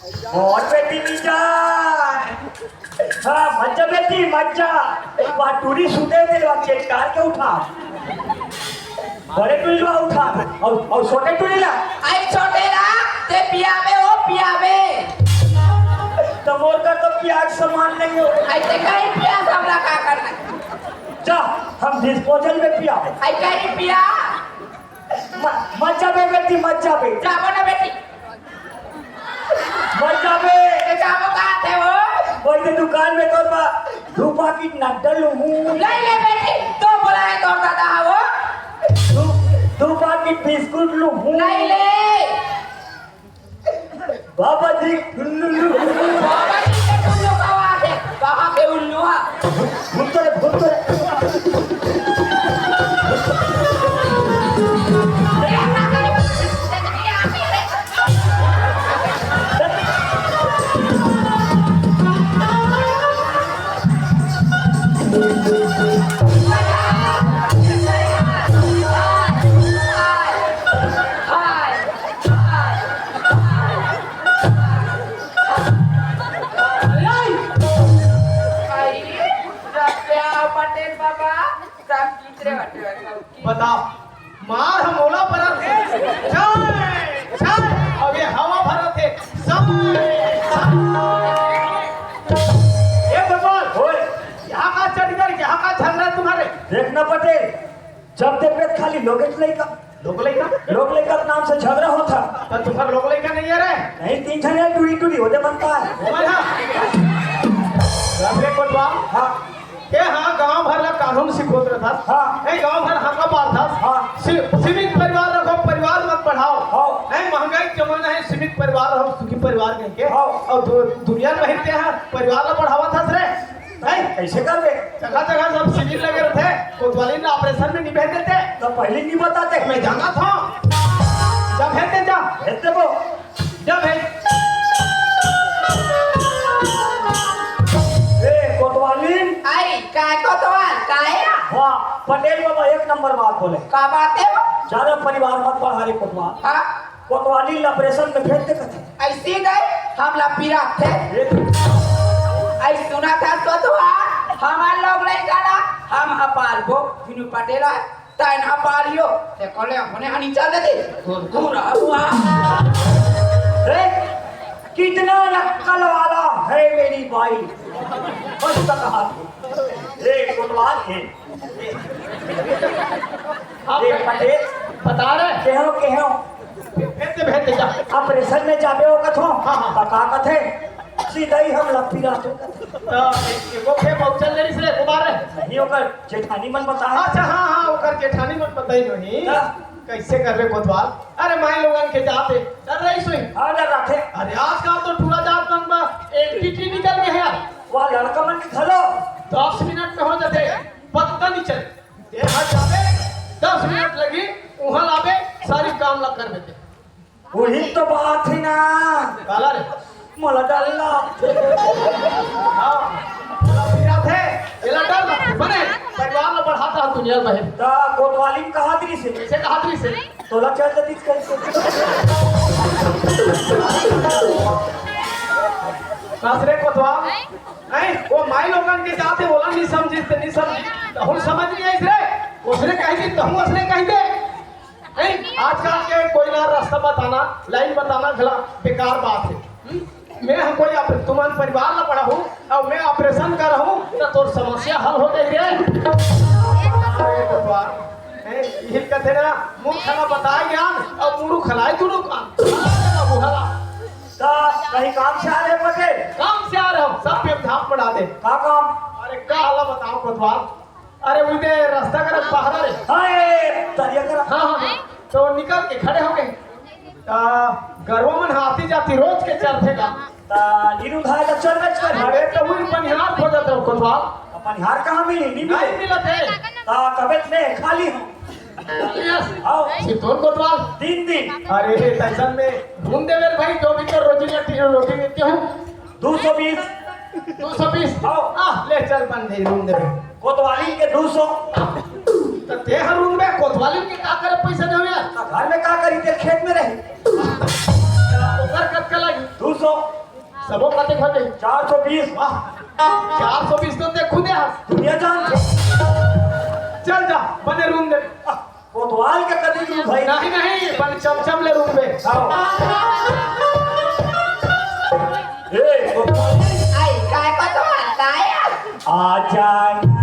और बेटी नीचा हाँ मज्जा बेटी मज्जा वहाँ टूरी सुते थे वहाँ चेटकार के उठा बड़े टूरी वहाँ उठा और छोटे टूरी ला आई छोटे ला ते पियावे ओ पियावे तो मोर का तो प्याज सामान नहीं हो आई ते कहीं पियाज हमरा का करना जा हम डिस्पोजल में पिया आई कहीं पिया मज्जा में बेटी मज्जा में जाबो ना बेटी मज्जा में जाबो कहाँ थे वो वही तो दुकान में तो धूपा की नड्डल हूँ ले बेटी तो बोला है तो दादा वो धूपा की बिस्कुट लू हूँ नहीं ले बाबा जी उल्लू बाबा जी के उल्लू का आवाज है कहाँ के उल्लू है भूतरे बताओ मार हम ओला भरा थे अब ये हवा भरा थे सब ये भगवान ओए यहाँ का चढ़कर यहाँ का झगड़ा तुम्हारे देखना पटेल जब देखते खाली लोग लेकर नाम से झगड़ा होता तो तुम्हारे लोग लेकर नहीं है रे नहीं 3 जने टूरी होते बनता है हाँ ये हाँ गांव भर का कानून सिखोत रहा था हाँ ये गांव भर हका पार था हाँ सीमित परिवार रखो परिवार मत बढ़ाओ हाँ नहीं महंगाई जमाना है सीमित परिवार रहो सुखी परिवार कह के हाँ और दुनिया में रहते हैं परिवार ला बढ़ावा था रे नहीं कैसे कर दे जगह जगह सब सिविल लगे रहते कोतवाली ने ऑपरेशन में नहीं भेज देते तो पहले नहीं बताते मैं जाना था जब भेजते जा भेजते वो जब भेज कोतवाली आई काय कोतवाल काय हाँ पटेल बाबा 1 नंबर बात बोले का बात है वो ज्यादा परिवार मत बढ़ा रे कोतवाल हाँ कोतवाली ऑपरेशन में भेज दे कथे ऐसी गए हम ला पीरा थे ऐ सुना था कोतवा हमार लोग नहीं जाना हम अपार को बिनु पटेल है तैन अपारियो ते कोले अपने हनी चल दे घूरा हुआ रे कितना नक्कल वाला है मेरी भाई बस तक हाथ रे कोतवाल है रे पटेल बता रहे केहो भेजते जा ऑपरेशन में जाबे हो कथो हाँ का कथे सीधा ही हम लपी रातो एगो के पहुंचल ले इसले कुमार रे नहीं ओकर जेठानी मन बता अच्छा हां ओकर जेठानी मन बताई नहीं कैसे करबे कोतवाल अरे माई लोगन के जाते डर रही सुई हां डर रखे अरे आजकल तो पूरा जात मन में एक टीटी निकल गए हैं वो लड़का मन खलो 10 मिनट में हो जाते पता नहीं चले ये हाथ जावे 10 मिनट लगी वहां लावे सारी काम ला कर देते वही तो बात है ना काला रे मोला डल्ला हां मेरा थे ये डर बने परिवार ला बढ़ाता दुनिया में ता कोतवाली कहा दरी से कैसे कहा तरी से तोला चल जदी कैसे कासरे कोतवाल नहीं वो माई लोगन के जाते बोला नहीं समझी हम समझ नहीं आई रे उसने कह दी तो हम उसने कह दे नहीं आजकल के कोई ना रास्ता बताना लाइन बताना खिला बेकार बात है मैं हम कोई तुम्हारे परिवार ना पढ़ा हूँ और मैं ऑपरेशन कर रहा हूँ तो तोर समस्या हल हो गई रे यही कहते ना मुंह खाना बताए ज्ञान और मुंडू खिलाए दोनों का कहीं काम से आ रहे बटे काम से आ रहे हो सब पे धाप पड़ा दे का काम अरे का हाला बताओ कोतवाल अरे उधे रास्ता कर बाहर रे हाय तरिया कर हाँ तो निकल के खड़े हो गए गरवा मन आती जाती रोज के चलते का नीरू भाई का चल रच कर अरे तो वही पनिहार हो जाते हो कोतवाल अपन हार कहाँ मिली नहीं मिलते कबेत में खाली हूँ आओ सितोर कोतवाल 3 दिन अरे टेंशन में ढूंढ दे मेरे भाई जो भी कर रोटी देती हूँ 220 220 आओ ले चल बन दे ढूंढ दे कोतवाली के 200 तो ते हर रूम में कोतवाली के का करे पैसा दे यार घर में का करी ते खेत में रही उधर कब का लगी 200 सबो कते खते 420 वाह 420 तो देख खुदे हंस दुनिया जान चल जा बने रूम दे कोतवाल के कदी की भाई नहीं नहीं बन चमचम ले रूम में आओ ए कोतवाल आई काय कोतवाल काय आ जाना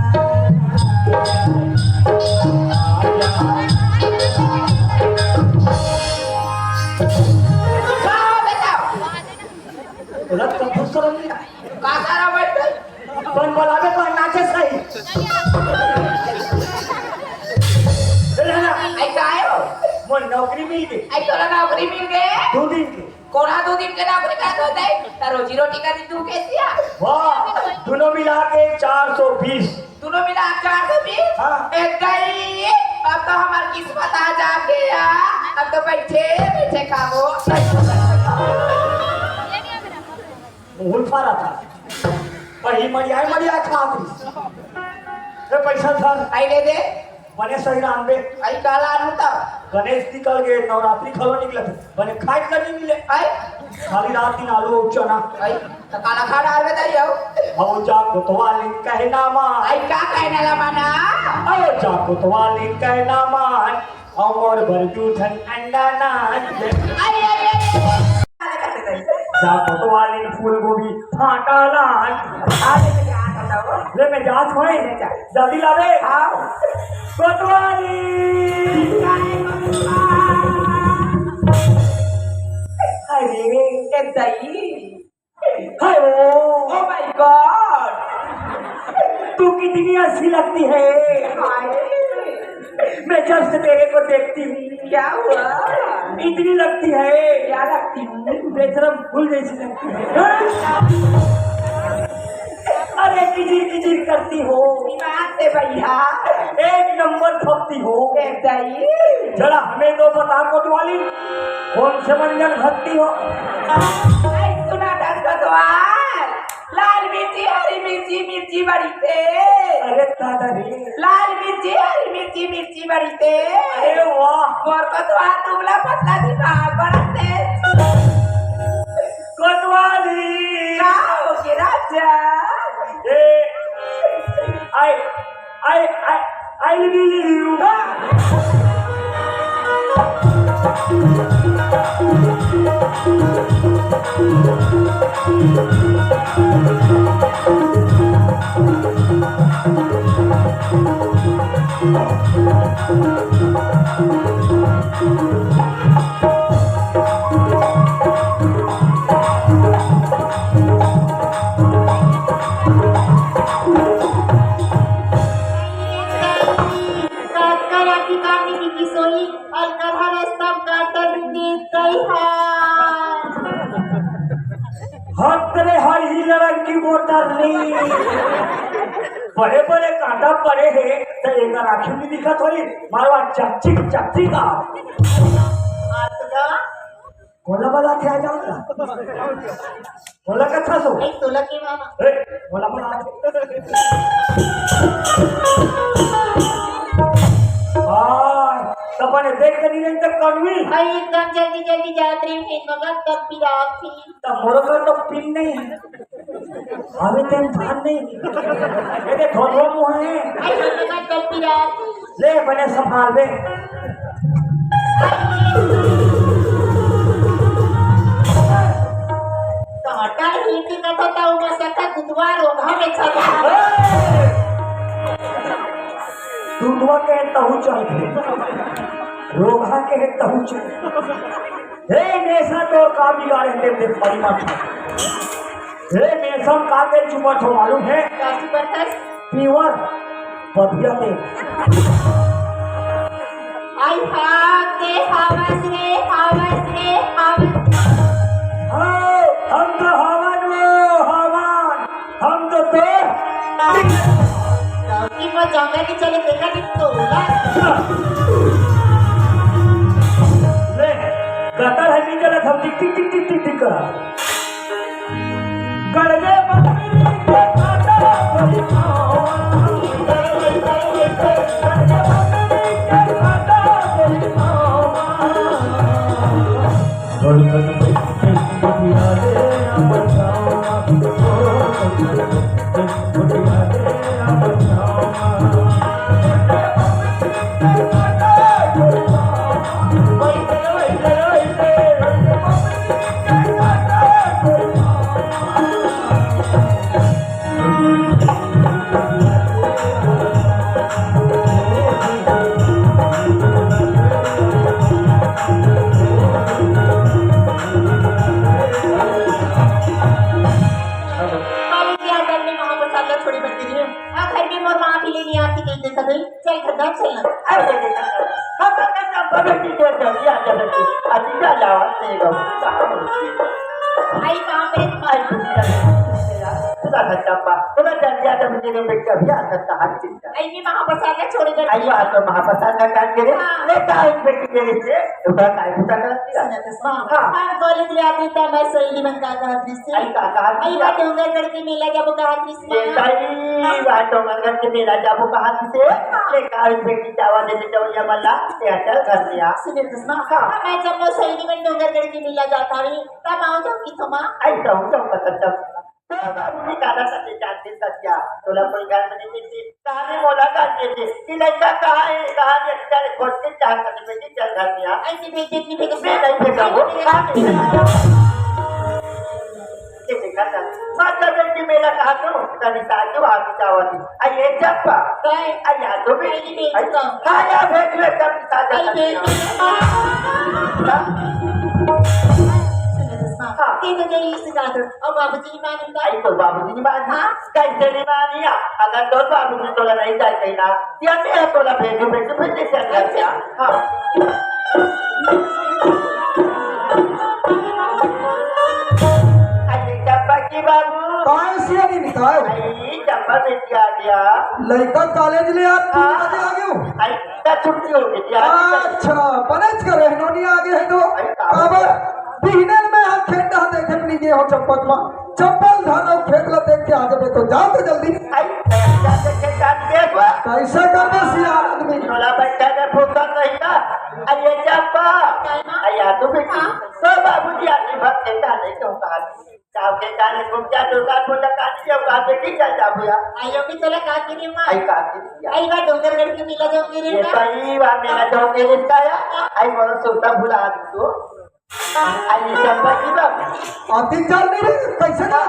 रत का फुसर नहीं का सारा बैठ पण बोलावे तो नाचे सही आई काय हो मोर नौकरी मिल गई आई तोरा नौकरी मिल गए 2 दिन की कोना 2 दिन के नौकरी का तो दे तारो जीरो टिका दी तू कैसी आ वाह दोनों मिला के 420 दोनों मिला 420 हाँ। एक गई अब तो हमार किस्मत आ जा गया अब तो बैठे बैठे खाओ मुहल फारा था पही मरिया खाती ए पैसा था आई ले दे बने सही राम बे आई काला आनु तो गणेश निकल गए नवरात्रि खलो निकले थे बने खाए का नहीं मिले आई खाली रात दिन आलू और चना आई तो काला खा डाल में दई हो आओ जा कोतवाली कहना मान आई का कहने ला माना आओ जा कोतवाली कहना मान अमर भर जूठन अंडा नान आई आई आई जा कोतवाली फूल गोभी फाटा लान आगे से क्या बताओ ले मैं जांच होए जल्दी लावे आओ कोतवाली अरे एक दई हाय ओ माय गॉड तू कितनी अच्छी लगती है मैं जब से तेरे को देखती हूँ क्या हुआ इतनी लगती है क्या लगती हूँ बेशरम फूल जैसी लगती है अरे किचिर करती हो ईमान से भैया एक नंबर खपती हो एक दई जरा हमें तो बता कोतवाली कौन से मंजन भक्ति हो आई सुना दस कोतवाल लाल मिर्ची हरी मिर्ची मिर्ची बड़ी थे अरे दादा रे लाल मिर्ची हरी मिर्ची मिर्ची बड़ी थे अरे वाह और कोतवाल दुबला पतला दिमाग बड़ा तेज कोतवाली क्या हो गया राजा ए I will you. की मोटर नहीं बड़े बड़े कांटा पड़े हैं तो एक आँखी में दिखत होई मारवा चकचिक का कोला बजा के आ जाऊंगा कोला कथा सो तुला की मामा ए कोला बजा हां तपने देख के नहीं तक कनवी भाई एकदम जल्दी जल्दी जात रही हूँ मगर तब भी रात थी तब मोरो का तो पिन नहीं है हमें तेन ध्यान नहीं ये देख धोलो मुंह है भाई मगर तब भी रात थी ले बने संभाल बे हटा ही थी ना तो ताऊ में सका बुधवार होगा में चला दूधवा के तहु चल रोगा के तहु चल हे नेसा तो का बिगाड़े दे परी मत हे नेसा का के चुपट हो मालूम है काची बता प्योर बढ़िया ते आई हाथ दे हवस रे हवस हाँ हम तो हवन हम तो कि मैं जंगल के चले देखा कि तो ले गटर है नीचे लग हम टिक करा गड़गे बकरी के काटा कोई धड़कन पे बतिया दे आई कहाँ पे आई मी महाप्रसाद छोड़ कर महाप्रसाद का काम करे कॉलेज ले आती था मैं सहेली बन का दृश्य आई बात डोंगरगढ़ के मेला जब कहा दृश्य मेरा जाबो कहा से बेटी चावा देते चौड़िया मल्ला चल घर में आ सुनिए कृष्णा मैं जब मैं सहेली बन डोंगरगढ़ के मेला जाता रही तब आओ जब की थमा ऐसा हूँ तो पता चल बाबूजी काला सच्चे जानते सच्चा तोला कोई घर में नहीं थी कहानी मोला करते थे कि लड़का कहाँ है कहानी अच्छा खोज के चाह करते बेटी चल घर में आ ऐसी बेटी नहीं फेंक मैं नहीं फेंका वो ये देखा था माता बेटी मेला कहा तो तनी साथ वहाँ की चावती आइए जप्पा आया तो बेटी आया भेज ले कब बाबूजी आई तो बाबूजी मान कैसे नहीं मानिया अगर तो बाबूजी तोला नहीं जाते ना या मैं तोला भेजू भेजू भेज से घर से हाँ अरे चप्पा की बाबू कहाँ से नहीं निकाल आई चप्पा बेटी आ गया लड़का कॉलेज ले आ गया आई क्या छुट्टी हो गई अच्छा पनच कर रहे नोनी आगे है तो अब बिहने में हाथ खेलता देखे नहीं गए हो चप्पल में चप्पल धारो फेंक लो देख के आगे तो जाओ तो जल्दी कैसे करने सियार आदमी थोड़ा बच्चा ने फूका नहीं था अरे चप्पा आया तो बेटी तो बाबूजी आगे भक्त देता नहीं तो कहा चाव के कान घूम जा तो कान को लगा दिया कहा बेटी चल जा भैया आयो भी तोला काकी नहीं मां आई काकी आई बात डोंगरगढ़ के मिला जाओ मेरे ये सही बात मेरा जाओ के रिश्ता है आई बोलो सोता भुला तो आई चप्पा की बात आती चल नहीं रही कैसे ना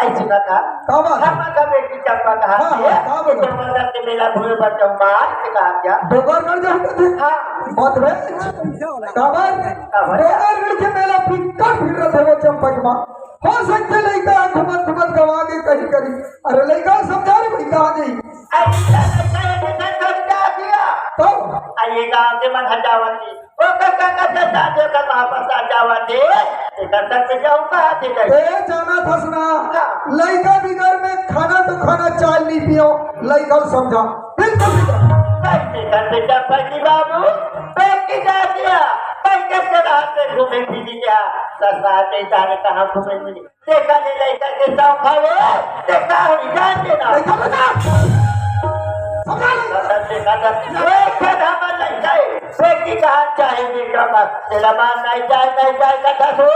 ऐसी बात है कब हम का बेटी चप्पा कहा है डोंगरगढ़ के मेला भूल पर चौमार से कहा क्या डोंगरगढ़ जाऊंगा थे हाँ मत भेज डोंगरगढ़ के मेला फिक्का फिर रहे वो चंपक मां हो सकते लड़का घुमत घुमत गवा के कहीं करी अरे लड़का समझा रे भाई कहाँ गई तो आइए गाँव के मन हटावती ओ काका चाचा जो का वापस आ जावती इधर तक से जाऊँ कहाँ थे ए जाना फसना लड़का बिगड़ में खाना तो खाना चाय नहीं पियो लड़का समझा बिल्कुल कैसे करते चप्पा की बाबू पेट की जा दिया कैसे रात में घूमे फिरी क्या ससुराते जाने कहाँ घूमे फिरी देखा नहीं लड़का के साथ खाओ देखा हुई जान देना बेटी कहा चाहेगी तेरा मान नहीं जाए कथा सो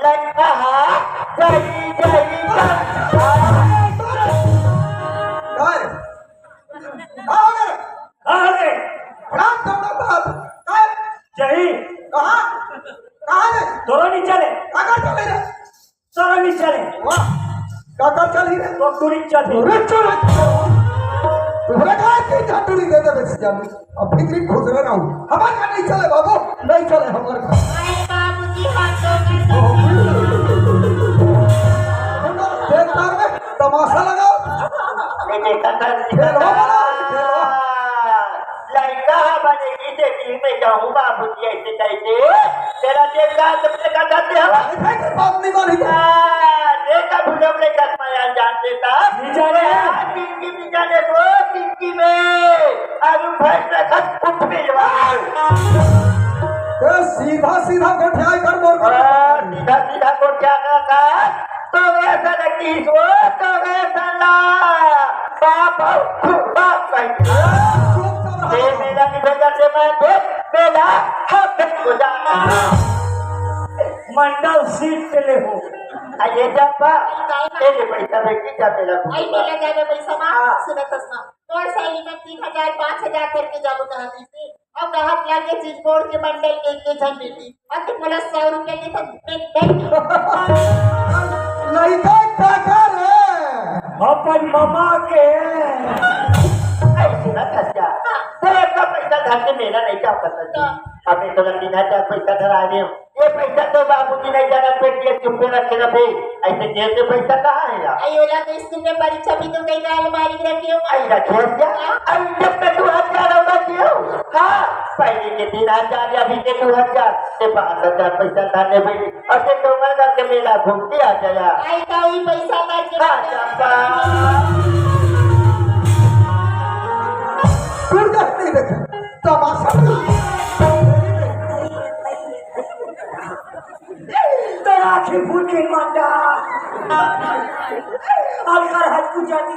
लड़का अब फिक्री घुस रहे ना हमारे घर नहीं चले बाबू नहीं चले हमारे घर बाबूजी हाथ में तमाशा लगाओ लड़का बनेगी देखी मैं जाऊँ बाबूजी ऐसे कहते तेरा देखा बात नहीं मानी देखा भूलों ने कसमाया जान देता जाने को टिंकी में आलू भैंस में खत उठ मिलवा सीधा सीधा गोठिया कर मोर सीधा सीधा गोठिया का तो ऐसा लगती हो तो ऐसा ला बाप मेरा निभेगा से मैं मेरा हाथ को जाना मंडल सीट पे ले हो ये जप्पा ये पैसा बेटी जा मेला आई मेला जावे पैसा मां हाँ। सुनतस ना और सही में 3000 5000 करके जाबो कहती थी अब कहत लागे चीज बोर्ड के बंडल के जन बेटी और तो बोला 100 रुपए के तो लइका काका रे अपन मामा के ऐसे ना खर्चा तेरे का पैसा धर के मेला नहीं जा सकता अबे तो 3000 पैसा धरा रहे हो ये पैसा तो बाबूजी नहीं जाना पेटी चुप्पे रखे ना भाई ऐसे जेब में पैसा कहाँ है यार अयोला तो स्कूल में परीक्षा भी तो कई का अलमारी में रखी हो ऐसा छोड़ दिया अब जब तक 2000 होगा क्यों हाँ पहले के 3000 या अभी के 2000 से 5000 पैसा धाने भाई और से तो मैं करके मेला घूमते आ जाया आई का ही पैसा का हाँ चंपा फिर नहीं देखा तमाशा तराखे फूल के मंडा अलकर हज पूजा दी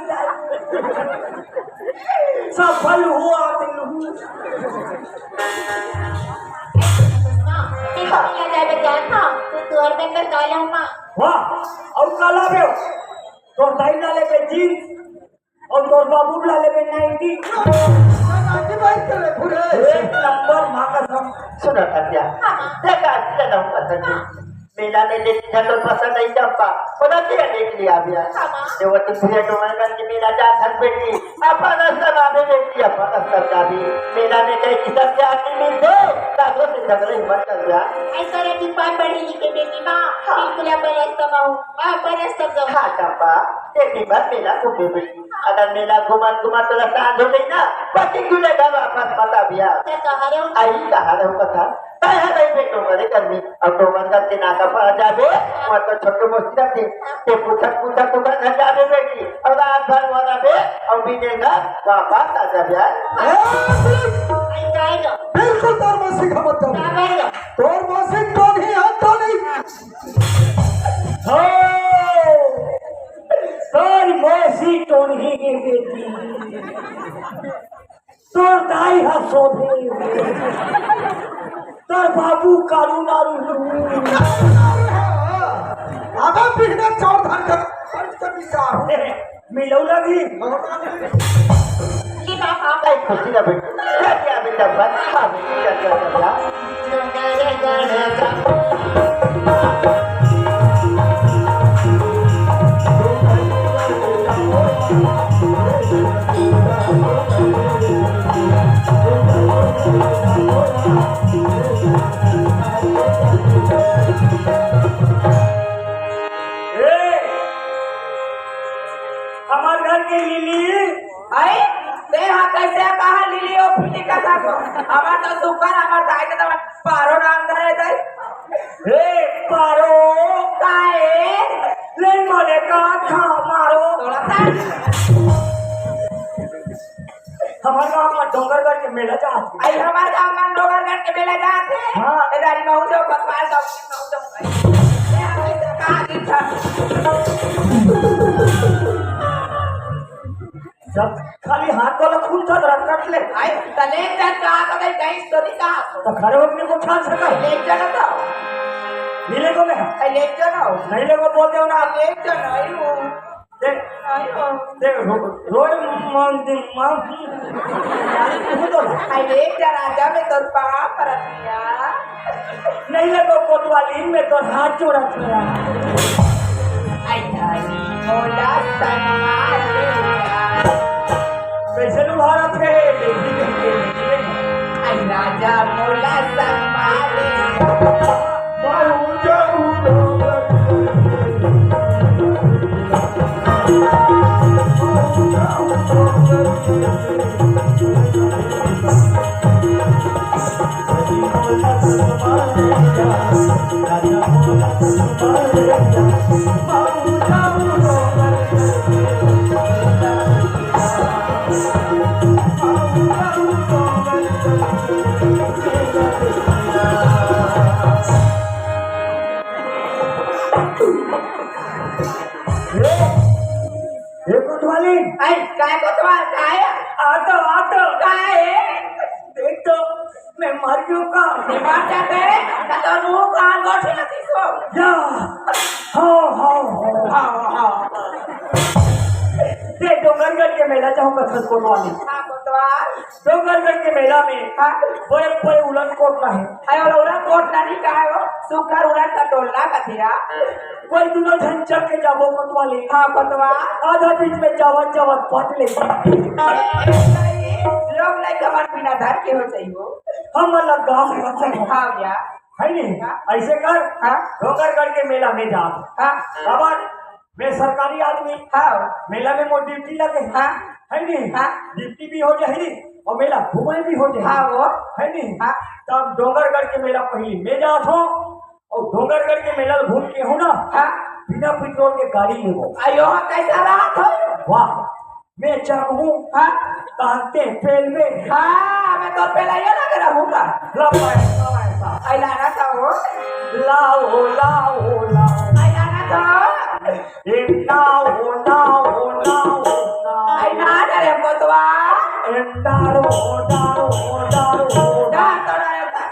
सफल हुआ दिल मेला जावे क्या था तू और बंदर काला मां वाह और काला बे तो दाई डाले पे जीन्स और तो बाबू डाले पे नाइटी एक नंबर माँ का सब सुना सत्या देखा चलो पसंद मेला में देखी तो पसंद नहीं चंपा पता क्या देख लिया अभी जो वो तुझे तो मैं कि मेला जा घर बेटी अपन अस्तर आवे बेटी अपन अस्तर का भी मेला में कहीं किधर से आती मिल दे ताकि से झगड़े हिम्मत कर दिया ऐसा रे की पान बड़ी लिखे बेटी मां बिल्कुल अपन रास्ता मां अपन रास्ता जाओ हाँ चंपा एक बार मेला घूमे बेटी अगर मेला घुमा घुमा तो सांझ हो गई ना पति क्यों लेगा वापस पता भैया कहा रे आई कहा रहे कथा कहा नहीं बेटो मरे करनी अब तो मन करके नाका पा जाबे और तो छोटे मोस्ती रखते ते पूछा तो घर जाबे बेटी और रात भर वाला बे और भी देगा वापस आ जाबे आई जाएगा बिल्कुल तोर मौसी का मत क्या करेगा तोर मौसी कौन ही है तो नहीं हो तोर मौसी टोनी की बेटी तोर दाई हसोदे तोर बाबू कालू नारू आधा पीढ़ी चौर धर कर विचार मिलो लगी की बाप आप आई खुशी ना बेटी क्या बेटा बस हाँ बेटी हमारे घर के लिली आई ते हाँ कैसे कहा लिली ओ फूली का था को हमार तो सुकर हमार दाई के तो पारो नाम धरे दाई हे पारो काए ले मले का था मारो थोड़ा सा हमारे गाँव में डोंगरगढ़ के मेला जाते आई हमार गांव में डोगरगढ़ के मेला जाते हाँ। इधर ही महू जो बकवास दो ते हाँ कैसे कहा की था जब खाली हाथ वाला खून था रखट ले आई तले जट कहा तो नहीं कहीं स्टोरी कहा तो खड़े होकर को ठान सका ले चलो तो नीले को में आई ले चलो नहीं ले को बोलते हो ना ले चलो आई हूँ देख आई हूँ देख रोड मान दिन मान तू तो आई ले चला जा मैं तो पाप पर दिया नहीं ले को कोतवाली में तो हाथ जोड़ा था आई धानी मोला सनमार कैसे भारत है आई राजा मोला सनमारे कोतवाली आई काय कोतवाल काय आटो आटो काय देख तो मैं मर गयो का दिमाग जाते तो मुंह कान गोठी नहीं सो या हाँ ते डोंगरगढ़ के मेला जाऊँ कसरत कोटवाली हां कोतवाल डोंगरगढ़ के मेला में हां बड़े बड़े उलट कोट है आयो उड़ा कोट नहीं का हो सुकर उड़ा कटोला कथिया कोई दोनों धन चल के जाबो कोतवाली हां कोतवाल आधा बीच में जावत पट ले लोग नहीं कमर बिना धर के हो चाहिए हम अलग गांव में हां भैया है नहीं ऐसे कर हां डोंगरगढ़ के मेला में जा हां बाबा मैं सरकारी आदमी हां मेला में मोर ड्यूटी लगे हां है नहीं हाँ। ड्यूटी भी हो जाए और मेला घुमाई भी हो जाए हां वो है नहीं हाँ। तब डोंगरगढ़ के मेला पहले मैं जात हूँ और डोंगरगढ़ के मेला घूम के हूँ ना हां बिना पेट्रोल के गाड़ी ले वो आयो कैसा रात हो वाह मैं चाहूँ हां कहते पेल में हां मैं तो पहले ये लग रहूंगा आइला ना तो लाओ लाओ लाओ आइला ना तो एक लाओ लाओ लाओ आइला ना रे कोतवाल डारो डारो डारो दा तो रहता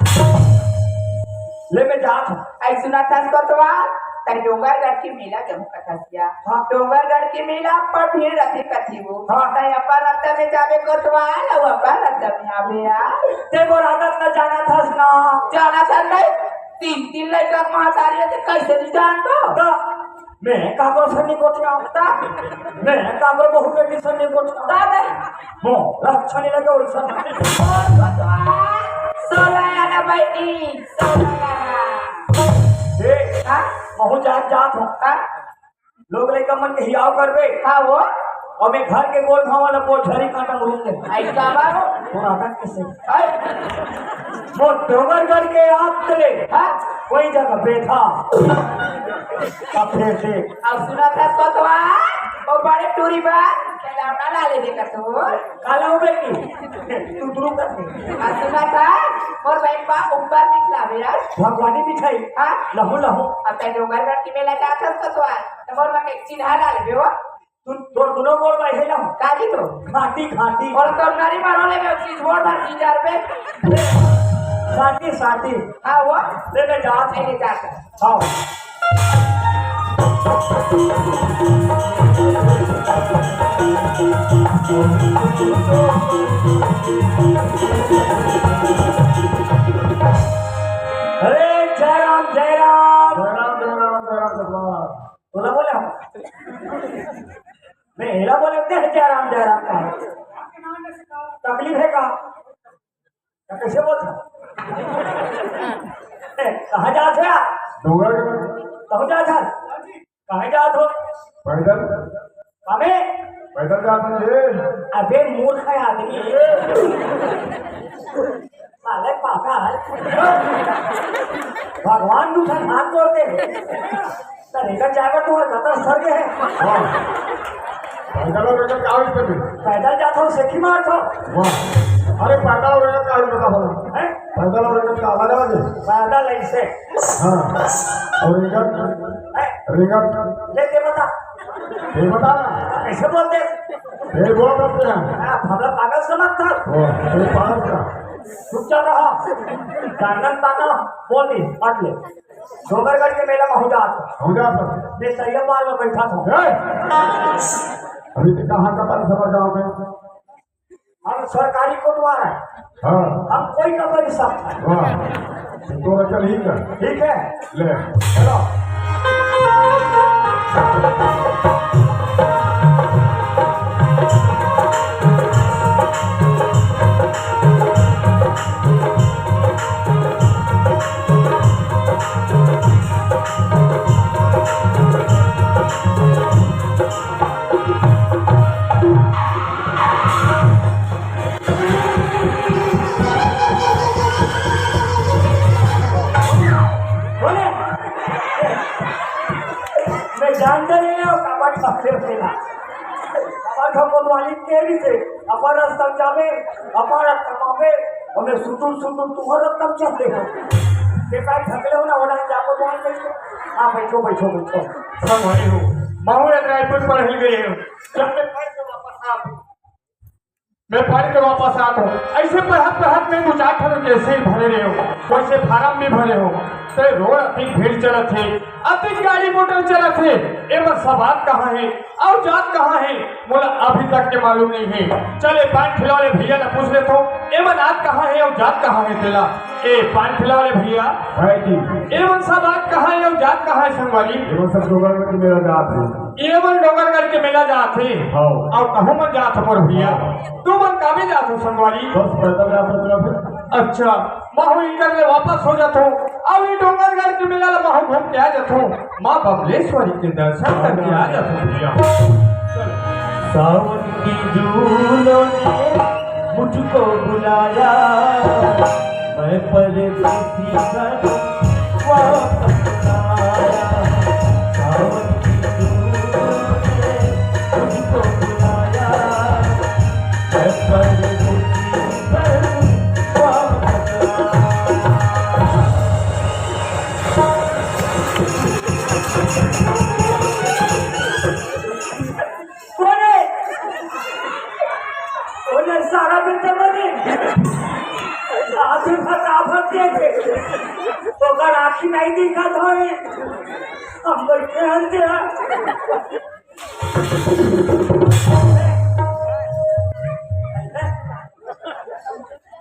ले मैं जात हूँ आई सुना था कोतवाल तक डोंगरगढ़ की मेला जब कथा किया हाँ। डोंगरगढ़ की मेला पर भीड़ रहती कथी वो हाँ। तय अपन रत्ता में जावे कोतवाल और अपन रत्ता में आवे यार ते वो रात का जाना था ना जाना था नहीं तीन लड़का महासारी थे कैसे नहीं जान दो मैं कागो सन्नी कोठिया मैं कागो बहु बेटी सन्नी कोठिया दादा मो रक्षा नहीं लगे और सब सोलह ना बैठी ए हाँ बहु जात हूँ हाँ लोग लेकर मन के हियाव करबे हाँ वो और मैं घर के गोल भाव वाला पोछरी काटा मरूंगे आई बाबा थोड़ा तक किसे हाय वो डोंगरगढ़ के आप चले हाँ कोई जगह बैठा अपने से अब सुना था कोतवाल वो बड़े टूरी बात खिलौना ला ले देकर तो काला हो बेटी तू दुरू कर अब सुना था और भाई बाप ऊपर निकला मेरा भगवानी बिछाई हाँ लहू लहू अब तक डोंगरगढ़ की मेला जाता कोतवाल तो और मैं चिन्हा ला ले वो तू तोर दोनों बोल बैठे लहू काजी तो घाटी घाटी और तो नारी मारोले में चीज बोल भर 3000 पे साथी साथी हाँ वो ले ले जात ले जाकर हाँ अरे जय राम जय राम बोला बोले हम मैं हेला बोले जय राम का तकलीफ है का कैसे बोलता कहाँ जात है आप कहाँ जात है कहाँ जात हो हमें अबे मूर्ख है आदमी साले पागल भगवान दूसरा हाथ जोड़ दे तरीका जाएगा तो खतर सर गए पैदल जाता हूँ सेखी मार हो अरे पैदल हो का बता बोला हैं? पैदल हो का आवाज आवाज पैदल ऐसे हाँ और हैं? रिगट लेके बता ये बता ना कैसे बोलते ये बोल करते हैं हमरा पागल समझता ये पागल का चुपचाप रहा गांडन ताना बोल दी पढ़ ले डोंगरगढ़ के मेला में हो जाता हो जाता मैं सैया पाल में बैठा था अभी तो कहाँ का पानी समझ जाओगे हम सरकारी कोटवार है हाँ हम कोई का कर सकता है वाह तो चल ही कर ठीक है ले चलो बोले मैं जानते नहीं हूँ कपट सबसे पहला कपट हम कोतवाली तेरी से अपन रास्ता जावे अपन रास्ता मावे हमें सुतुर तुम्हारा रास्ता चलते हो बेकार थकले हो ना होना जाको बोल बैठो हाँ बैठो बैठो बैठो सब हरी हो माहौल रायपुर पर हिल गए हो जब मैं घर से वापस आ मैं पढ़ के वापस आता हूँ। ऐसे पढ़त में मुजाफर जैसे भरे रहे हो वैसे फार्म में भरे हो तो रोड अधिक भीड़ चलत है, अधिक गाड़ी मोटर चलत है। एवं सवाद कहाँ है और जात कहाँ है बोला अभी तक के मालूम नहीं है। चले पान खिलाओ भैया ने पूछ लेता हूँ एवं नात कहाँ है और जात कहाँ है। तेला ए पान खिलाओ भैया एवं सवाद कहाँ है और जात कहाँ है। संगवाली एवं सब डोगरगढ़ के मेला जात है, एवं डोगरगढ़ के मेला जात है और कहूँ मन जात मोर भैया तू मन काबे जात हो। संगवाली बस पैदल यात्रा तरफ है। अच्छा माहू इकर ले वापस हो जाता हूँ अब ये डोंगरगढ़ के मेला ला माहू घूम के आ जाता हूँ। माँ बबलेश्वरी के दर्शन करके आ जाता हूँ भैया। सावन की जूनों ने मुझको बुलाया, मैं परदेसी कर वापस आया। सावन की जूनों ने मुझको बुलाया, मैं परदेसी कर वापस आया। सारा बेटे बने आधे फटाफट देखे तो अगर आखी नहीं दिखा तो हम बैठे हंसे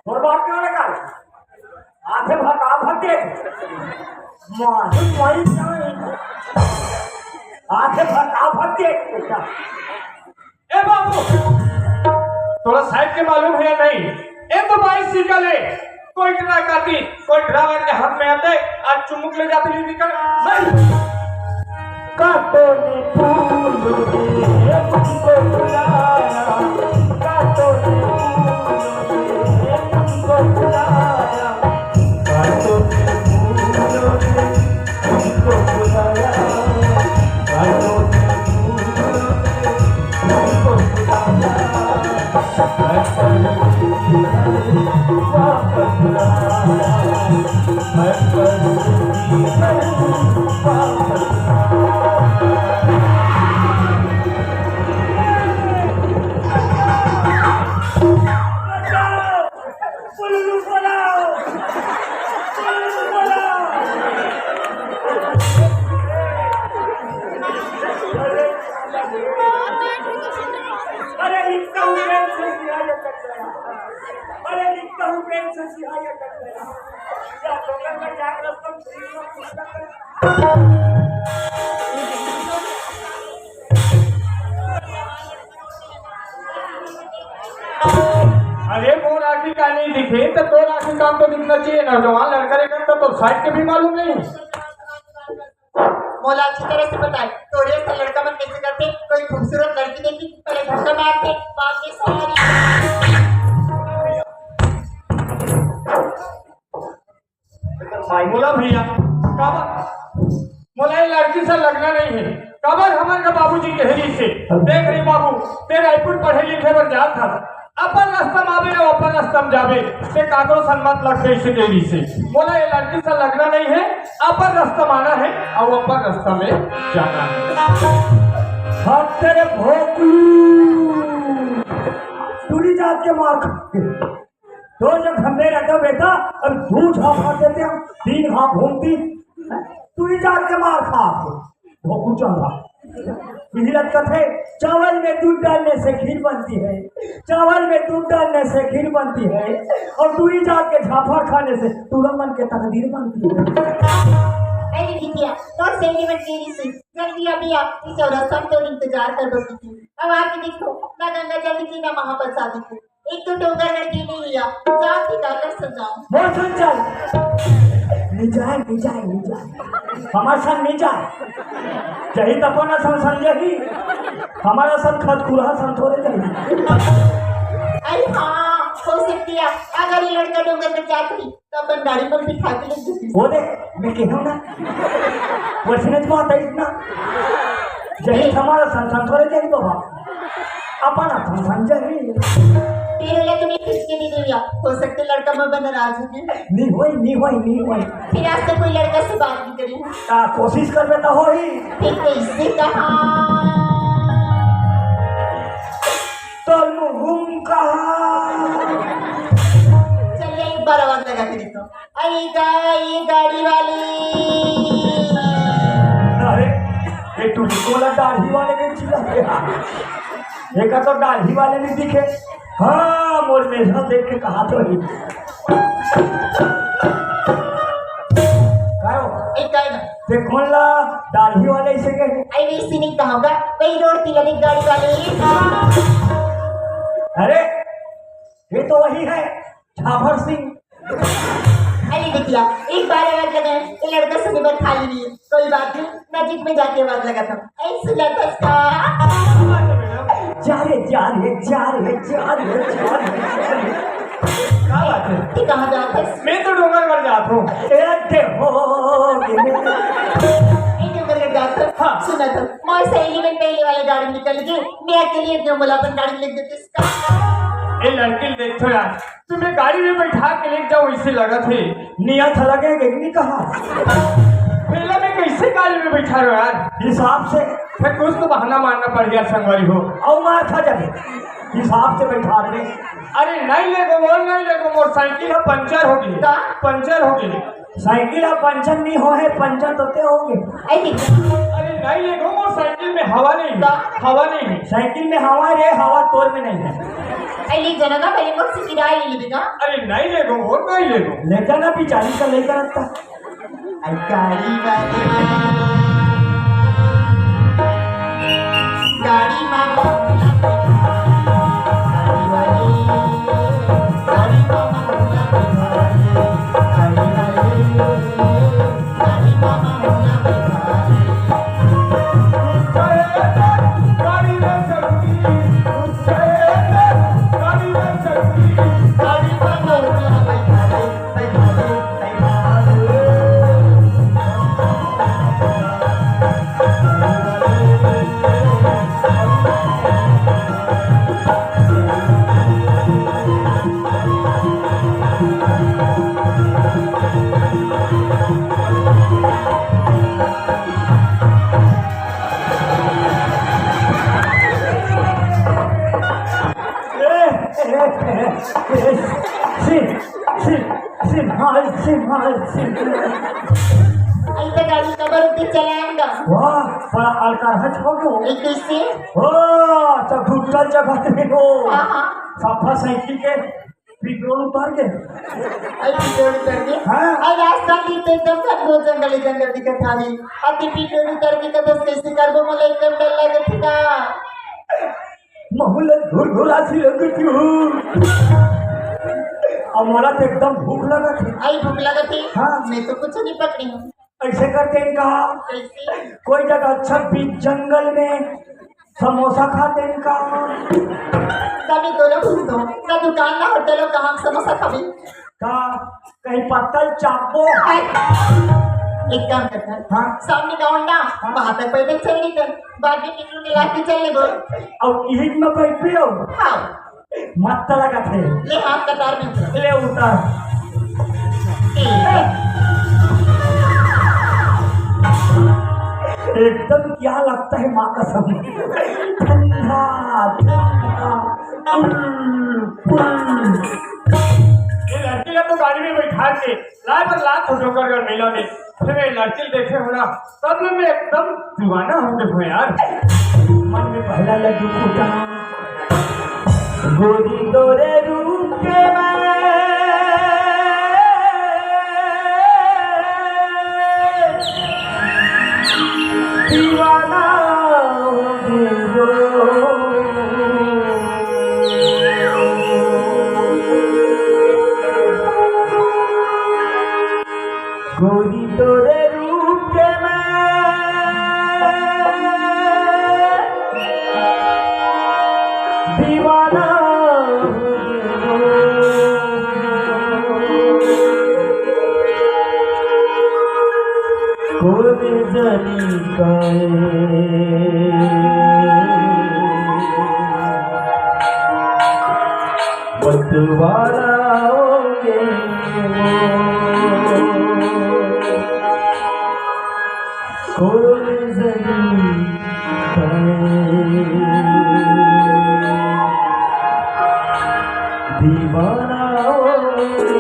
और बात क्या लगा आधे फटाफट देखे आधे फटाफट देख। ए बाबू थोड़ा साइड के मालूम है या नहीं। ए तो बाइसिकल है कोई ड्रा काटी कोई ड्राइवर के हाथ में आते आज चुमुक ले जाते हुए निकल काटो ने फूल दे मुझको बुलाया, काटो ने फूल दे मुझको बुलाया, काटो ने फूल दे मुझको बुलाया, काटो ने फूल दे मुझको बुलाया। मैं परदेसी वापस आया, मैं परदेसी वापस अरे वो राखी का नहीं दिखे तो दो राखी काम तो दिखना चाहिए ना। जवान लड़का करता तो साइड के भी मालूम नहीं। मोला अच्छी तरह से बताए तो रे से लड़का मन कैसे करते। कोई खूबसूरत लड़की देखी पहले धक्का मारते बाद में सारी मोला भैया काबर मोला ये लड़की से लगना नहीं है। काबर हमारे बाबूजी कहरी से देख रही बाबू ते रायपुर पढ़े लिखे पर जात था अपन रास्ता आवे ना अपन रास्ता में जावे ते कागो सन्मत लगते इसे देरी से। बोला ये लड़की से लगना नहीं है अपन रास्ता माना है और अपन रास्ता में जाना है। हाथ तेरे भोकू पूरी जात के मार खाते तो जब खंबे रहता बेटा अब दू झापा देते हम तीन हाथ घूमती पूरी जात के मार खा भोकू चल रहा हिलत कथे चावल में दूध डालने से खीर बनती है, चावल में दूध डालने से खीर बनती है और दूरी जात के झाफा खाने से तुरंगन के तकदीर बनती है। अरे बिटिया तो सही में तेरी से जल्दी अभी आप इस औरत तो इंतजार कर बची थी। अब आके देखो ना गंगा जल की ना महाप्रसाद की एक तो डोंगर लड़की नहीं लिया जात की डॉलर सजाऊं बोल सुन चल निजाए हमारे संग निजाए जही तपो न संग ही हमारा संग खतखुरा संग थोड़े जाए। अरे हाँ हो सकती है अगर ये लड़का डोंगर में जाती तो अपन गाड़ी पर बिठा के ले जाती। वो देख मैं कहूँ ना वैसे बात है इतना जही हमारा संग थोड़े जाए बाबा अपना संग जही तेरे लिए तुम्हें किसके नहीं दिया हो सकते लड़का मैं बन नाराज है नहीं होई फिर आज तक कोई लड़का से बात नहीं करी कोशिश कर बेटा हो ही फिर कैसे कहा तो गुम कहा दाढ़ी वाले के चिल्ला एक तो दाढ़ी वाले नहीं दिखे। हाँ मोर मेजा देख के कहा तो ही ते कौन ला दाढ़ी वाले इसे कहे। आई वैसे नहीं कहूँगा, वही रोड तिलक गाड़ी वाले। अरे ये तो वही है छाफर सिंह। अरे बिटिया एक बार आवाज लगाए ये लड़का सुबह बात खाली नहीं है, कोई बात नहीं मस्जिद में जाके आवाज लगा था ऐसे लड़का जा रे जा रे जा रे जा रे जा रे। क्या बात है? तू कहाँ जाता है? मैं तो डोंगरगढ़ जाता हूँ। हाँ सुना तो मैं सहेली में पहले वाले गाड़ी में निकल गई, मैं अकेले अपने मुलापन गाड़ी में लिख देती ये लड़की देखो यार, तुम्हें गाड़ी में बैठा के ले जाओ इसे लगा थे नियत लगेगा नहीं कहा। पहले मैं कैसे गाड़ी में बैठा रहा यार, हिसाब से फिर कुछ तो बहाना मारना पड़ गया संगवारी हो। और मार खा जाए हिसाब से बैठा रहे। अरे नहीं लेगो मोटरसाइकिल है पंचर हो गई, पंचर हो गई। साइकिल अब पंचर नहीं हो है, पंचर तो ते होंगे। अरे नहीं लेगो मोटरसाइकिल में हवा नहीं, हवा नहीं है। साइकिल में हवा रे, हवा तोर में नहीं है। अरे जना पहले मुझसे किराया ले लेगा। अरे नहीं लेगो और नहीं लेगो ले जाना पिछाड़ी का लेकर रखता गाड़ी गाड़ी कबर उठी चलाएंगा। वाह बड़ा अलकार है छोटो। कैसे? ओ तो घुटल जगह में हो। हाँ सफा साइकिल के पेट्रोल उतार के पेट्रोल उतर के हाँ। और रास्ता की तो एकदम बहुत जंगल जंगल दिखत थावी अति पेट्रोल उतर के तो कैसे करबो मोले एकदम डर लगे था। माहौल घुरघुरा सी लगती हूँ और मोला तो एकदम भूख लगा थी। आई भूख लगा थी। हाँ मैं तो कुछ नहीं पकड़ी हूँ। ऐसे करते हैं कहा कैसे? कोई जगह अच्छा बीच जंगल में समोसा खाते हैं कहा। कभी तो लोग तो ना दुकान ना होटल हो कहाँ समोसा खाबी का कहीं पत्तल चापो। एक काम करता हाँ सामने का होंडा वहाँ तक पैदल चल रही थी, बाद में पेट्रोल मिला के चल ले और ईद में बैठे हो हाँ मत लगा थे ले हाथ कतार में उतर। ले उतर एकदम क्या लगता है माँ का सब ठंडा ये लड़की तो गाड़ी में बैठा के लाए पर लात हो डोंगरगढ़ मेला में, फिर ये लड़की देखे होना तब में मैं एकदम दीवाना हो गया यार। मन में पहला लड्डू फूटा गोरी तोरे रूप के दीवाना गोरी तोरे रूप के दीवाना कोने जनी काए मतवाला होगे कोने जनी काए दीवाना होगे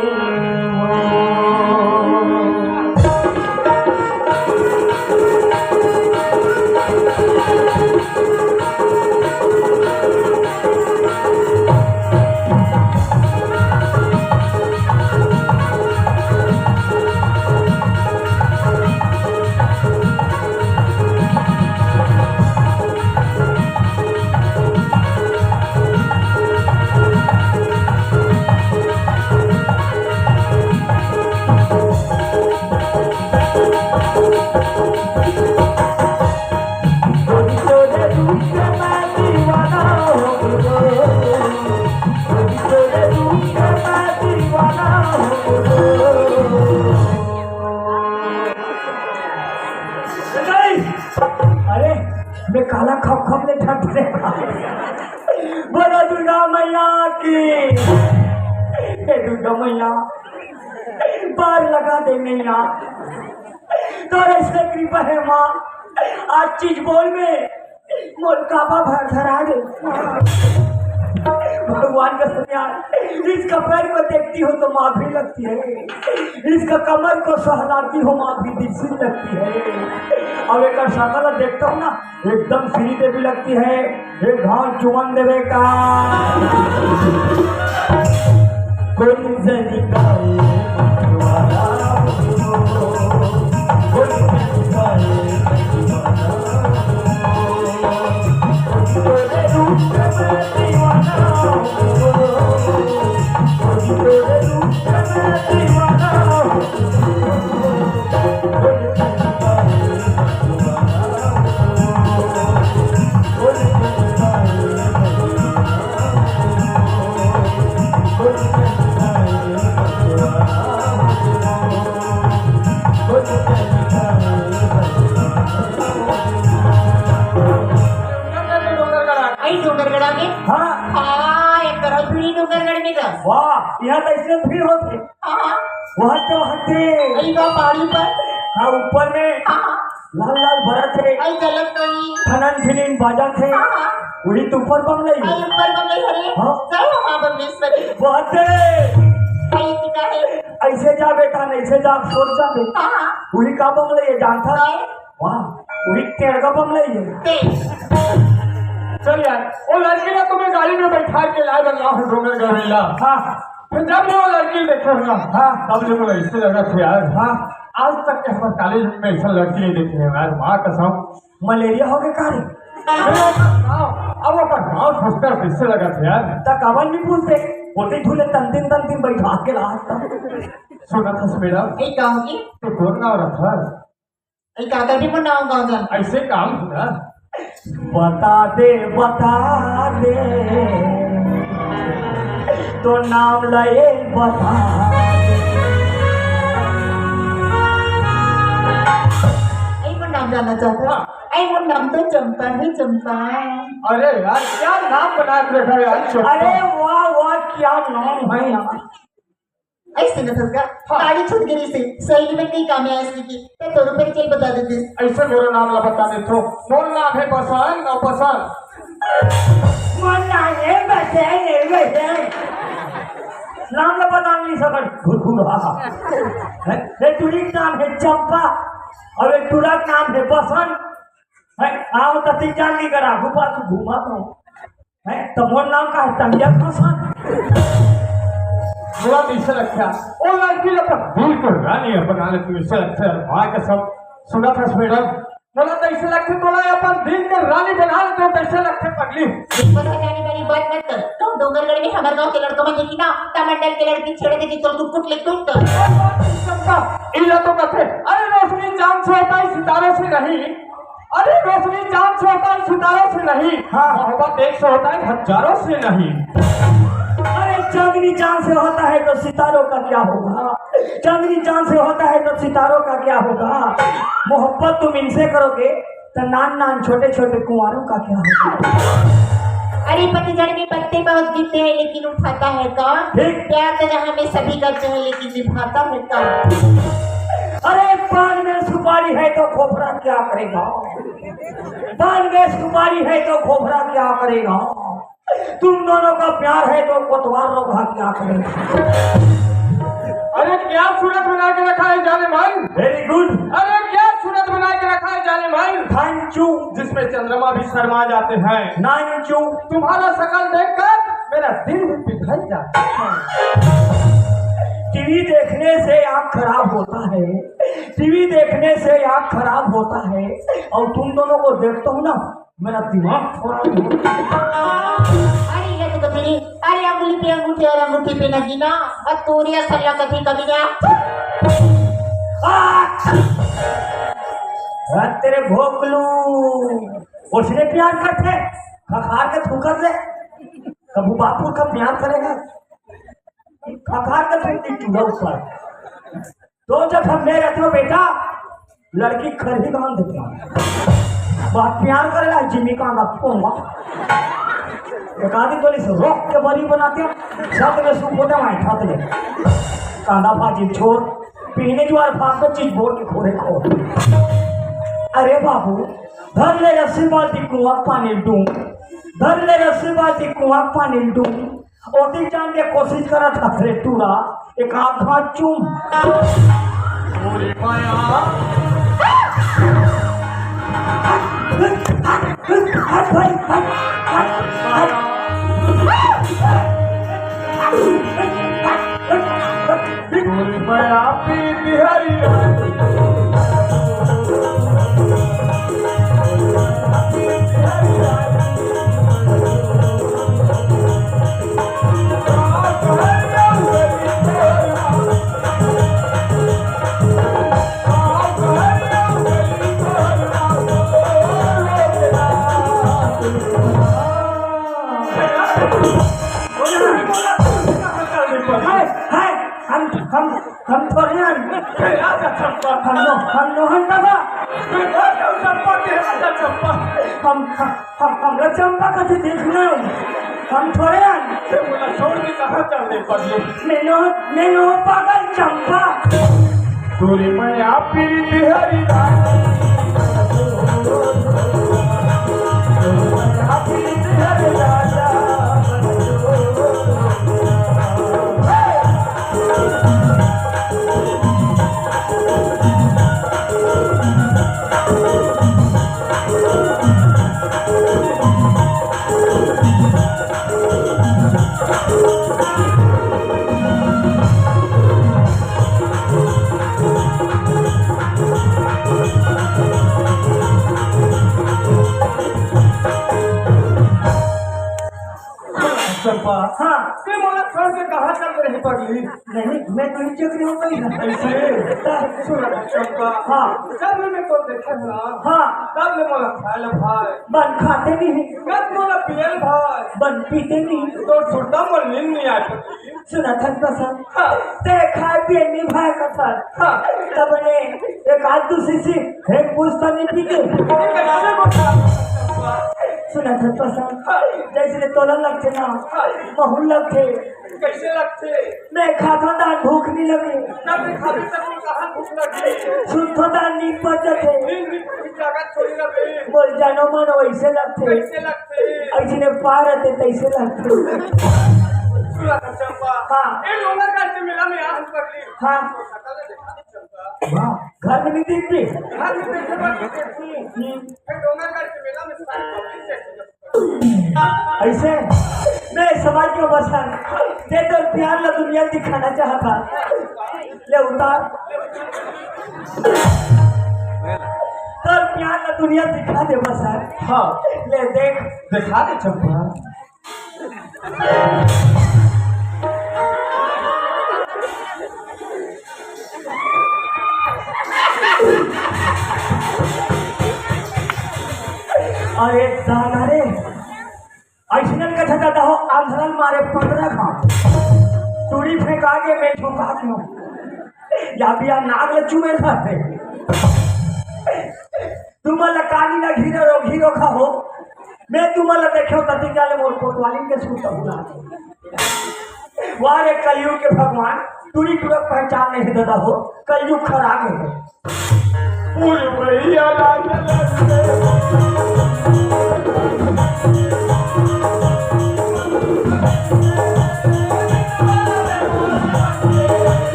अरे मैं काला खप खप ले ठक बोलो दुर्गा मैया की। हे दुर्गा मैया पार लगा दे मैया, तोरे से कृपा है माँ। आज चीज बोल में मोर काबा भर धरा दे भगवान का सुनिया। इसका पैर को देखती हो तो माफी लगती है, इसका कमर को सहलाती हो माफी दिलसी लगती है। अब एक शकल देखता हूँ ना एकदम श्री देवी लगती है। एक घाव चुमन देवे का कोई से निकाले डोंगरगढ़ में हाँ एक तरफ भी डोंगरगढ़ में का वाह यहाँ तो इसमें भीड़ होती हाँ वहाँ तो पहाड़ी पर हाँ ऊपर में हाँ लाल लाल भरत है आई गलत नहीं खनन खिनीन बाजा थे हाँ उड़ी तो ऊपर बम लई आई ऊपर बमले हरे हाँ। जाओ वहाँ बमलेश्वरी बहुत आई कितना है ऐसे जा बेटा नहीं ऐसे जा सोच जा बेटा हाँ उड़ी का बम लई है जानता काय वाह उड़ी टेढ़ का बम लई है ते चल यार वो लड़की ने तुम्हें गाड़ी में बैठा के लाए बना है डोंगरगढ़ मेला। हाँ फिर जब वो लड़की देखे होगा हाँ तब जो मुझे इससे लगा था यार। हाँ आज तक के हमारे कॉलेज में ऐसा लड़की नहीं देखी है यार। माँ कसम मलेरिया हो गया कारी अब वो गाँव सोचकर किससे लगा था यार। तक अवन भी पूछते बोलते झूले तन दिन बैठा के रहा सुना था मेरा आई गाँव की तो कौन गाँव रहा था आई काका भी मुन्ना गाँव जान ऐसे काम हुआ बता दे तो नाम लए बता आई वो नाम जानना चाहता आई वो नाम तो चंपा ही चंपा अरे यार क्या नाम बना के रखा है यार। अरे वाह वाह क्या नाम है यार। ऐसे न फंस गया गाड़ी छूट गई से सही में कहीं काम है इसकी की तो तोड़ पर चल बता देते ऐसे मेरा नाम ला बता दे तो मोर नाम है पसंद और पसंद मन आए बैठे नाम ला बता नहीं सकत घुरघुरा है तुरी नाम है चंपा और एक तुरा नाम है बसंत है। आओ तो तीन जान नहीं करा घुमा तू घुमा तो है तो मोर नाम का है तंगिया बसंत मेरा इसे रखा और लड़की ने तो बिल्कुल रानी बना ले तू इसे रखा माँ का सब सुना था मैडम बोला तो इसे लगते बोला अपन दिल के रानी बना ले तो ऐसे लगते पगली बता जाने वाली बात मत कर तो डोंगरगढ़ में हमारे गांव के लड़कों में देखी ना टमाटर के लड़की छेड़ देती तो कुट ले तुम तो चंपा इला तो कहते अरे रोशनी चांद से होता है सितारों से नहीं। अरे रोशनी चांद से होता है सितारों से नहीं। हाँ मोहब्बत एक से होता है हजारों से नहीं। अरे चांदनी चांद से होता है तो सितारों का क्या होगा, चांदनी चांद से होता है तो सितारों का क्या होगा। मोहब्बत तुम इनसे करोगे तो नान नान छोटे छोटे कुंवारों का क्या होगा। अरे पतझड़ में पत्ते बहुत गिरते हैं लेकिन उठाता है कौन। प्यार तो जहाँ में सभी करते हैं लेकिन निभाता है कौन। अरे पान में सुपारी है तो खोपरा क्या करेगा, पान में सुपारी है तो खोपरा क्या करेगा। तुम दोनों का प्यार है तो कोतवाल लोग क्या करेगा। अरे क्या सूरत बना के रखा है जाने मन। Very good. अरे क्या सूरत बना के रखा है जाने भाई, थैंक यू। जिसमें चंद्रमा भी शर्मा जाते हैं। Thank you. तुम्हारा शकल देखकर मेरा दिल भी पिघल जाता है। टीवी देखने से आँख खराब होता है, टीवी देखने से आँख खराब होता है, और तुम दोनों को देखता हूँ ना मेरा दिमाग खराब होता है। अरे ये तो कभी अरे अंगुली पे अंगूठी और अंगूठी पे नगीना और तोरिया सल्ला कभी कभी ना तेरे भोगलू उसने प्यार करते खखार के थूकर ले, कबू बापू का प्यार करेगा खखार के थूक चूल्हा ऊपर। तो जब हम ले रहते हो बेटा लड़की खरही बांध देता बहुत प्यार करेगा जिम्मी का ना पोंगा एक आदमी गोली से रोक के बड़ी बनाते हो शब्द में सूख होते वहां खाते ले कांदा भाजी छोड़ पीने जो फाक को चीज बोल के खोरे खो। अरे बाबू धर ले रस्सी बाल्टी कुआं पानी डूं, धर ले रस्सी बाल्टी कुआं पानी डूं, ओटी जान के कोशिश करा था रे टूरा एक आंख चूम। पूरी माया हम थोड़े हम चंपा का देखना हम थोड़े छोड़ के कहाँ चलने पड़े। मैंने पागल चंपा दूरी में आप बिहारी चंपा। हाँ ते मोला छोड़ के कहाँ चल रही पगली? नहीं मैं तो चक्री हो गई ना ऐसे सुन चंपा। हाँ जब मैं तो देखा ना हाँ तब ले मोला खाए भाई बन खाते नहीं कब मोला पियल भाई बन पीते नहीं तो छोटा मोल नींद नहीं आई सुना था पसंद हाँ ते खाए पिए नहीं भाई का सर हाँ तब ने एक आध दूसरी सी एक पूछता नहीं पीते सुना था पसंद जैसे तोलन लगते ना बहुल लगते कैसे लगते? मैं खाता दान भूख नहीं लगी जब मैं खाते तक कहाँ भूख लगी? सुनता दान नींद पड़ते नींद जगह थोड़ी लगी। बोल जानो मानो वैसे लगते कैसे लगते? ऐसे पार रहते तैसे लगते सुना था चंपा। हाँ ये लोना करते मिला में आंख पकड़ी। हाँ सकल देखा नहीं चंपा। हाँ घर में नहीं दिखती घर में देखने पर देखती। ये लोना करते मिला में सारी पब्लिक देखती। ऐसे मैं समाज के वसन दे तो प्यार ला दुनिया दिखाना चाहता ले उतार तो प्यार ला दुनिया दिखा दे वसन हाँ ले देख दिखा दे चंपा। अरे दादा रे ऐसा कथा दादा हो आंधरल मारे 15 खान चूड़ी फेंका के मैं ठोका क्यों या बिया नाग ले चुमे रहते तुम्हाला काली ना घीरो खाओ मैं तुम्हाला देखो तती जाले मोर कोतवाली के सूट बुला वारे कलयुग के भगवान तुरी तुरक पहचान नहीं दादा हो कलयुग खरा गए पूरी भैया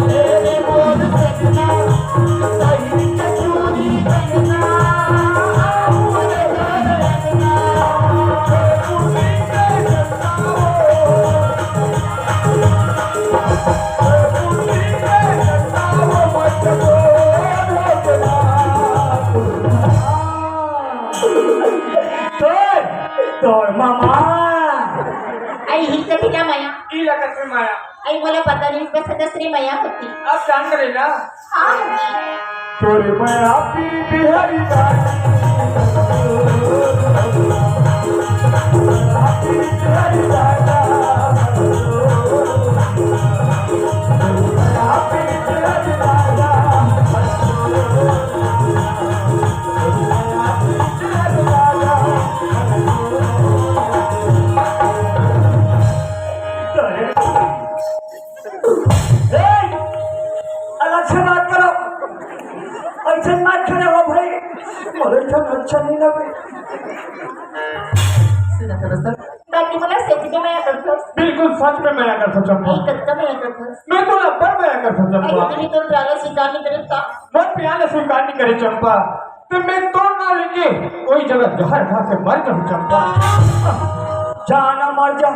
ले कसल्या माया इला कसली माया आई मला पता नहीं कसं कसली माया होती अब जान करे ना हाँ होती तोरे माया पी बिहारी अच्छा बात करो ऐसे बात करे हो भाई मुझे अच्छा नहीं लगे बाकी मला सच में माया करतो बिल्कुल सच में माया करता चंपा आई कच्चा माया करतो मैं तो लब्बर माया करता आई चंपा तुम्ही तो प्याला स्वीकार नहीं करत का मैं प्याले स्वीकार नहीं करे चंपा तो मैं तो ना लेके कोई जगह जहर खा के मर जाऊं चंपा जाना मर जा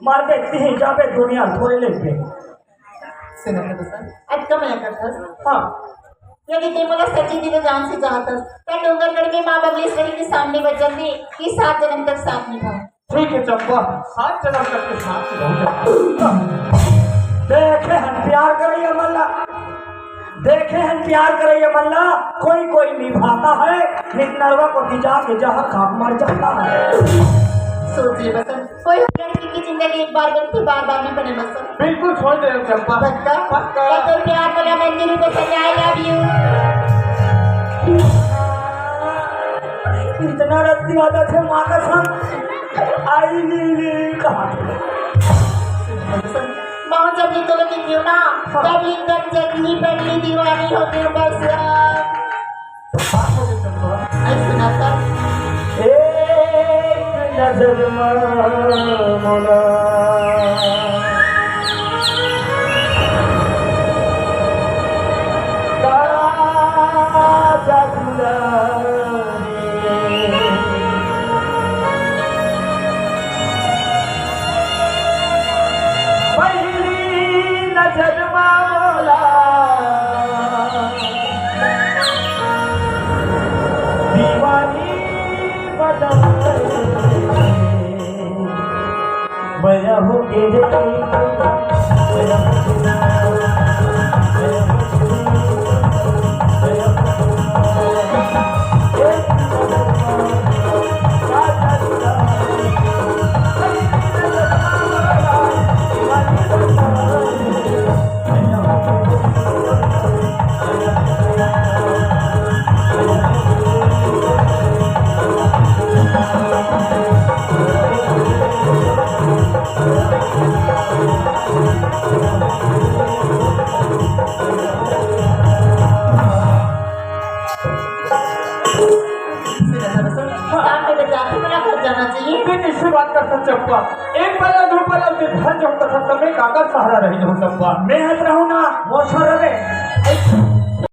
मार देती ही जाबे दुनिया थोड़े लेके अच्छा माया करतोस हाँ यदि ते मला सच्ची दिल जान से चाहतस त्या डोंगरगढ़ के माँ बबलेश्वरी के सामने वचन दे कि 7 जन्म तक साथ निभाओ ठीक है चंपा 7 जन्म तक के साथ रहो देखे हम प्यार करिए मल्ला देखे हम प्यार करिए मल्ला कोई कोई निभाता है लेकिन नरवा को दिजा के जहाँ खा मर जाता है सोच ले बसन कोई लड़की की जिंदगी एक बार बनती बार बार नहीं बने बसन बिल्कुल छोड़ दे चंपा पक्का पक्का तो प्यार वाला मंदिर को सजा आई लव यू इतना रत्ती आदत है माँ का संग आई नीली कहा बहुत जल्दी तो लगी क्यों ना जब लिंगन जगली पगली दीवानी हो गई बस आई सुना सर एक नजर मोला बया हो चंपा एक पल्ला दो पल्ला से घर जाऊँ तो मैं काका सहारा रही जाऊँ चंपा मैं हल रहूँ ना वो सर रे